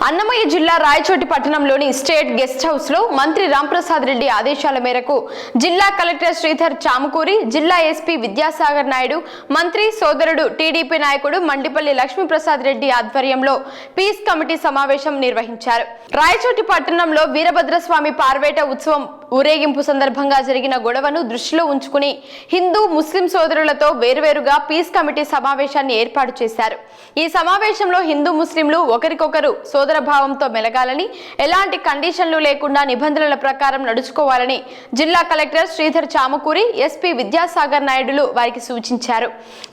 అన్నమయ్య జిల్లా రాయచోటి పట్టణంలోని state guest house లో మంత్రి రాంప్రసాద్ రెడ్డి ఆదేశాల మేరకు జిల్లా కలెక్టర్ శ్రీధర్ చాముకూరి, జిల్లా ఎస్పీ విద్యాసాగర్ నాయుడు, మంత్రి సోదరుడు టీడీపీ నాయకుడు మండిపల్లి లక్ష్మీప్రసాద్ రెడ్డి ఆధ్వర్యంలో పీస్ కమిటీ సమావేశం నిర్వహించారు. రాయచోటి పట్టణంలో వీరభద్రస్వామి పార్వేట ఉత్సవం ఊరేగింపు సందర్భంగా జరిగిన గొడవను దృష్టిలో ఉంచుకుని హిందూ ముస్లిం సోదరులతో వేర్వేరుగా పీస్ కమిటీ సమావేశాన్ని ఏర్పాటు చేశారు. ఈ సమావేశంలో హిందూ ముస్లింలు ఒకరికొకరు సోదర భావంతో మెలగాలని, ఎలాంటి కండిషన్లు లేకుండా నిబంధనల ప్రకారం నడుచుకోవాలని జిల్లా కలెక్టర్ శ్రీధర్ చాముకూరి, ఎస్పీ విద్యాసాగర్ నాయుడులు వారికి సూచించారు.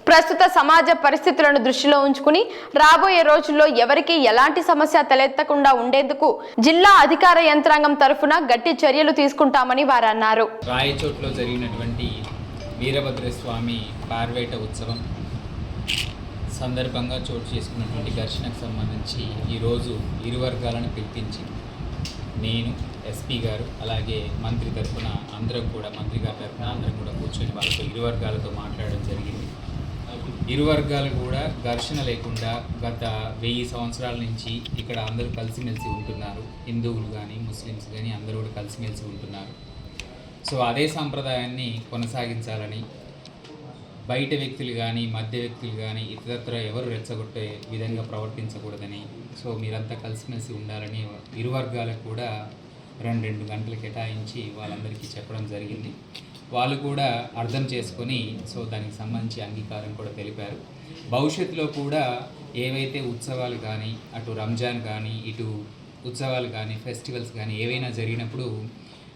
ప్రస్తుత సమాజ పరిస్థితులను దృష్టిలో ఉంచుకుని రాబోయే రోజుల్లో ఎవరికీ ఎలాంటి సమస్య తలెత్తకుండా ఉండేందుకు జిల్లా అధికార యంత్రాంగం తరఫున గట్టి చర్యలు తీసుకుంటామని వారు అన్నారు. రాయచోట్లో జరిగినటువంటి వీరభద్రస్వామి పార్వేట ఉత్సవం సందర్భంగా చోటు చేసుకున్నటువంటి ఘర్షణకు సంబంధించి ఈరోజు ఇరు వర్గాలను పిలిపించి నేను, ఎస్పీ గారు, అలాగే మంత్రి తరఫున అందరం కూడా, మంత్రి గారి తరఫున అందరం కూడా కూర్చొని వాళ్ళతో ఇరు వర్గాలతో మాట్లాడడం జరిగింది. ఇరు వర్గాలు కూడా ఘర్షణ లేకుండా గత 1000 సంవత్సరాల నుంచి ఇక్కడ అందరూ కలిసిమెలిసి ఉంటున్నారు. హిందువులు కానీ ముస్లిమ్స్ కానీ అందరూ కూడా కలిసిమెలిసి ఉంటున్నారు. సో అదే సాంప్రదాయాన్ని కొనసాగించాలని, బయట వ్యక్తులు కానీ మధ్య వ్యక్తులు కానీ ఇతరత్ర ఎవరు రెచ్చగొట్టే విధంగా ప్రవర్తించకూడదని, సో మీరంతా కలిసిమెలిసి ఉండాలని ఇరు వర్గాలకు కూడా 2 గంటలు కేటాయించి వాళ్ళందరికీ చెప్పడం జరిగింది. వాళ్ళు కూడా అర్థం చేసుకొని సో దానికి సంబంధించి అంగీకారం కూడా తెలిపారు. భవిష్యత్తులో కూడా ఏవైతే ఉత్సవాలు కానీ, అటు రంజాన్ కానీ, ఇటు ఉత్సవాలు కానీ, ఫెస్టివల్స్ కానీ ఏవైనా జరిగినప్పుడు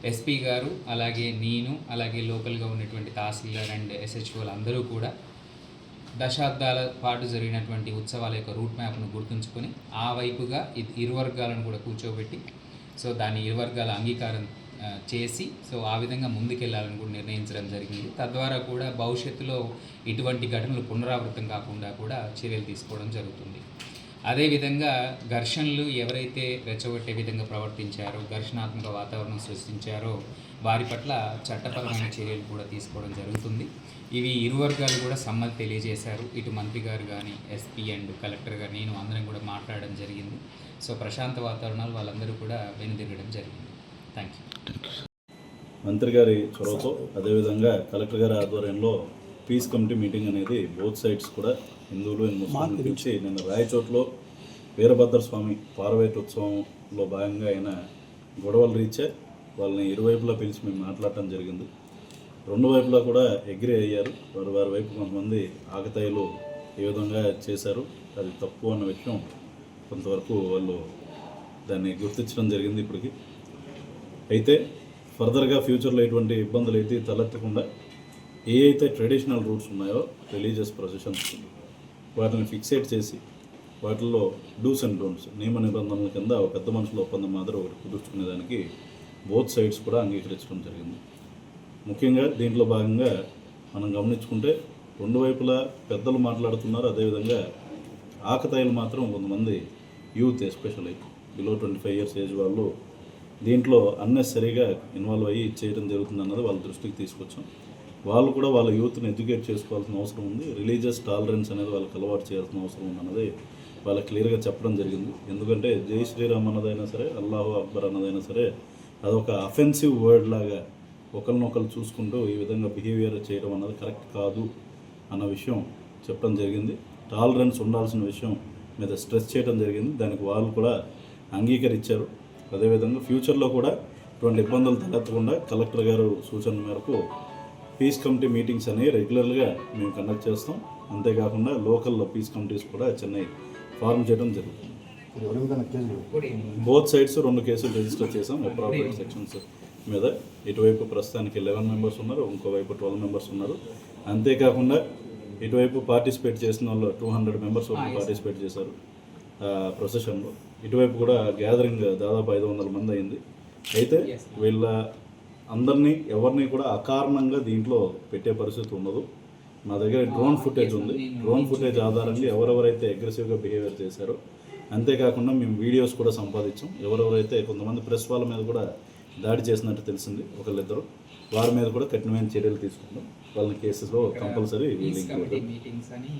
ఎస్పీ గారు, అలాగే నేను, అలాగే లోకల్గా ఉన్నటువంటి తహసీల్దార్ అండ్ ఎస్హెచ్ఓలు అందరూ కూడా దశాబ్దాల పాటు జరిగినటువంటి ఉత్సవాల యొక్క రూట్ మ్యాప్ను గుర్తుంచుకొని ఆ వైపుగా ఇరు వర్గాలను కూడా కూర్చోబెట్టి సో దాన్ని ఇరు వర్గాల అంగీకారం చేసి సో ఆ విధంగా ముందుకెళ్లాలని కూడా నిర్ణయించడం జరిగింది. తద్వారా కూడా భవిష్యత్తులో ఇటువంటి ఘటనలు పునరావృతం కాకుండా కూడా చర్యలు తీసుకోవడం జరుగుతుంది. అదేవిధంగా ఘర్షణలు ఎవరైతే రెచ్చగొట్టే విధంగా ప్రవర్తించారో, ఘర్షణాత్మక వాతావరణం సృష్టించారో వారి పట్ల చట్టపరమైన చర్యలు కూడా తీసుకోవడం జరుగుతుంది. ఇవి ఇరు వర్గాలు కూడా సమ్మతి తెలియజేశారు. ఇటు మంత్రి గారు కానీ, ఎస్పీ అండ్ కలెక్టర్ గారు, నేను అందరం కూడా మాట్లాడడం జరిగింది. సో ప్రశాంత వాతావరణాలు వాళ్ళందరూ కూడా వెనుదిరగడం జరిగింది. Thank you. మంత్రి గారి చొరవతో, అదేవిధంగా కలెక్టర్ గారి ఆధ్వర్యంలో పీస్ కమిటీ మీటింగ్ అనేది బోత్ సైడ్స్ కూడా హిందువులు అండ్ ముస్లింలు పిలిచి నిన్న రాయచోట్లో వీరభద్రస్వామి పార్వేట ఉత్సవంలో భాగంగా అయిన గొడవలు రీచే వాళ్ళని ఇరువైపులా పిలిచి మేము మాట్లాడటం జరిగింది. 2 వైపులా కూడా అగ్రి అయ్యారు. వారి వైపు కొంతమంది ఆకతాయిలు ఏ విధంగా చేశారు, అది తప్పు అన్న విషయం కొంతవరకు వాళ్ళు దాన్ని గుర్తించడం జరిగింది ఇప్పటికి. అయితే ఫర్దర్గా ఫ్యూచర్లో ఎటువంటి ఇబ్బందులు అయితే తలెత్తకుండా ఏ అయితే ట్రెడిషనల్ రూట్స్ ఉన్నాయో రిలీజియస్ ప్రొసెషన్స్ వాటిని ఫిక్సేట్ చేసి వాటిల్లో డూస్ అండ్ డోంట్స్, నియమ నిబంధనల కింద ఒక పెద్ద మనుషుల ఒప్పందం మాదిరి ఒకటి కుదుర్చుకునేదానికి బోత్ సైడ్స్ కూడా అంగీకరించడం జరిగింది. ముఖ్యంగా దీంట్లో భాగంగా మనం గమనించుకుంటే 2 వైపులా పెద్దలు మాట్లాడుతున్నారు. అదేవిధంగా ఆకతాయిలు మాత్రం కొంతమంది youth, especially below 25 years age వాళ్ళు దీంట్లో అన్నెసరీగా ఇన్వాల్వ్ అయ్యి చేయడం జరుగుతుంది అన్నది వాళ్ళ దృష్టికి తీసుకొచ్చాం. వాళ్ళు కూడా వాళ్ళ యూత్ని ఎడ్యుకేట్ చేసుకోవాల్సిన అవసరం ఉంది. రిలీజియస్ టాలరెన్స్ అనేది వాళ్ళకి అలవాటు చేయాల్సిన అవసరం ఉంది అన్నది వాళ్ళకి క్లియర్గా చెప్పడం జరిగింది. ఎందుకంటే జై శ్రీరామ్ అన్నదైనా సరే, అల్లాహు అక్బర్ అన్నదైనా సరే అదొక అఫెన్సివ్ వర్డ్ లాగా ఒకరినొకరు చూసుకుంటూ ఈ విధంగా బిహేవియర్ చేయడం అన్నది కరెక్ట్ కాదు అన్న విషయం చెప్పడం జరిగింది. టాలరెన్స్ ఉండాల్సిన విషయం మీద స్ట్రెస్ చేయడం జరిగింది. దానికి వాళ్ళు కూడా అంగీకరించారు. అదేవిధంగా ఫ్యూచర్లో కూడా ఇటువంటి ఇబ్బందులు తలెత్తకుండా కలెక్టర్ గారు సూచన మేరకు పీస్ కమిటీ మీటింగ్స్ అనేవి రెగ్యులర్గా మేము కండక్ట్ చేస్తాం. అంతేకాకుండా లోకల్ పీస్ కమిటీస్ కూడా చెన్నై ఫార్మ్ చేయడం జరుగుతుంది. బోత్ సైడ్స్ 2 కేసులు రిజిస్టర్ చేసాం అప్రాప్రియేట్ సెక్షన్స్ మీద. ఇటువైపు ప్రస్తుతానికి 11 మెంబర్స్ ఉన్నారు, ఇంకోవైపు 12 మెంబర్స్ ఉన్నారు. అంతేకాకుండా ఇటువైపు పార్టిసిపేట్ చేసిన వాళ్ళు 200 మెంబర్స్ వరకు పార్టిసిపేట్ చేశారు ప్రొసెషన్లో. ఇటువైపు కూడా గ్యాదరింగ్ దాదాపు 500 మంది అయింది. అయితే వీళ్ళ అందరినీ ఎవరిని కూడా అకారణంగా దీంట్లో పెట్టే పరిస్థితి ఉండదు. మా దగ్గర డ్రోన్ ఫుటేజ్ ఉంది. డ్రోన్ ఫుటేజ్ ఆధారంగా ఎవరెవరైతే అగ్రెసివ్గా బిహేవియర్ చేశారో, అంతేకాకుండా మేము వీడియోస్ కూడా సంపాదించాం. ఎవరెవరైతే కొంతమంది ప్రెస్ వాళ్ళ మీద కూడా దాడి చేసినట్టు తెలిసింది, 1-2, వారి మీద కూడా కఠినమైన చర్యలు తీసుకుంటాం. వాళ్ళని కేసులో కంపల్సరీ